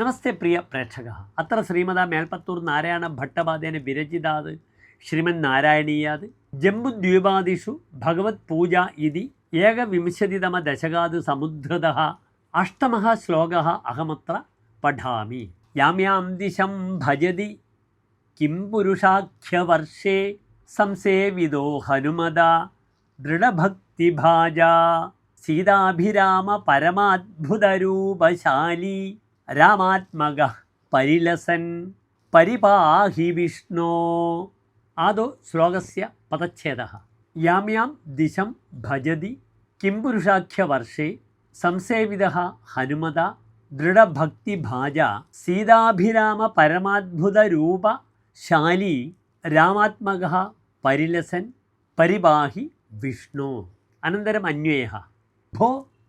നമസ്തേ പ്രിയ പ്രേക്ഷക. അത്ര ശ്രീമത മേൽപ്പത്തൂർ നാരായണ ഭട്ടപാദേന വിരചിതാത് ശ്രീമന്നാരായണീയാത് ജംബുദ്വീപാദിഷു ഭഗവത് പൂജ ഇതി ഏകവിംശതിതമ ദശകാത് സമുദ്ധൃതഃ അഷ്ടമഃ ശ്ലോകഃ അഹമത്ര പഠാമി. യാമ്യാം ദിശം ഭജതി കിം പുരുഷാഖ്യവർഷേ സംസേവിതോ ഹനുമത ദൃഢഭക്തിഭാജാ സീതാഭിരാമ പരമാദ്ഭുതരൂപശാലി രാമാത്മക പരിലസൻ പരിപാഹി വിഷ്ണോ. ആദോ ശ്ലോകസ്യ പദച്ഛേദഃ. യാമ്യാം ദിശം ഭജതി കിം പുരുഷാഖ്യവർഷേ സംസേവിതഃ ഹനുമത ദൃഢഭക്തിഭാജ സീതാഭിരാമ പരമാദ്ഭുതരൂപശാലി രാമാത്മക പരിലസൻ പരിപാഹി വിഷ്ണു. അനന്തരം അന്വയഃ. ഭോ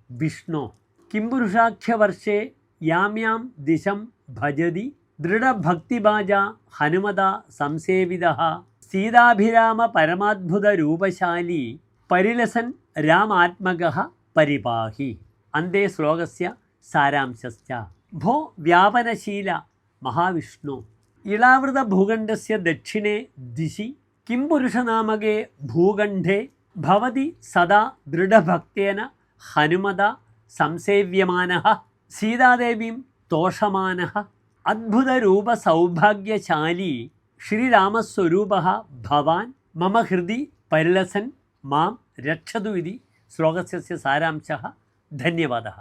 വിഷ്ണു കിം പുരുഷാഖ്യവർഷേ യാമ്യാം ദിശം ഭജതി ദൃഢഭക്തിഭാജ ഹനുമത സംസേവിതഃ സീതാഭിരാമ പരമാദ്ഭുതരൂപശാലി പരിലസൻ രാമാത്മകഃ പരിപാഹി. അന്തേ ശ്ലോകസ്യ സാരാംശശ്ച. ഭോ വ്യാപനശീല മഹാവിഷ്ണു ഇളാവൃത ഭൂഖണ്ഡസ്യ ദക്ഷിണേ ദിശി കിം പുരുഷനാമകേ ഭൂഖണ്ഡേ ഭവതി സദാ ദൃഢഭക്തേന ഹനുമത സംസേവ്യമാനഃ സീതാദേവീം തോഷമാനഃ അദ്ഭുതരൂപസൗഭാഗ്യശാലി ശ്രീരാമസ്വരൂപഃ ഭവാൻ മമ ഹൃദി പരിലസൻ മാം രക്ഷതു ഇതി ശ്ലോകസ്യ സാരാംശഃ. ധന്യവാദः.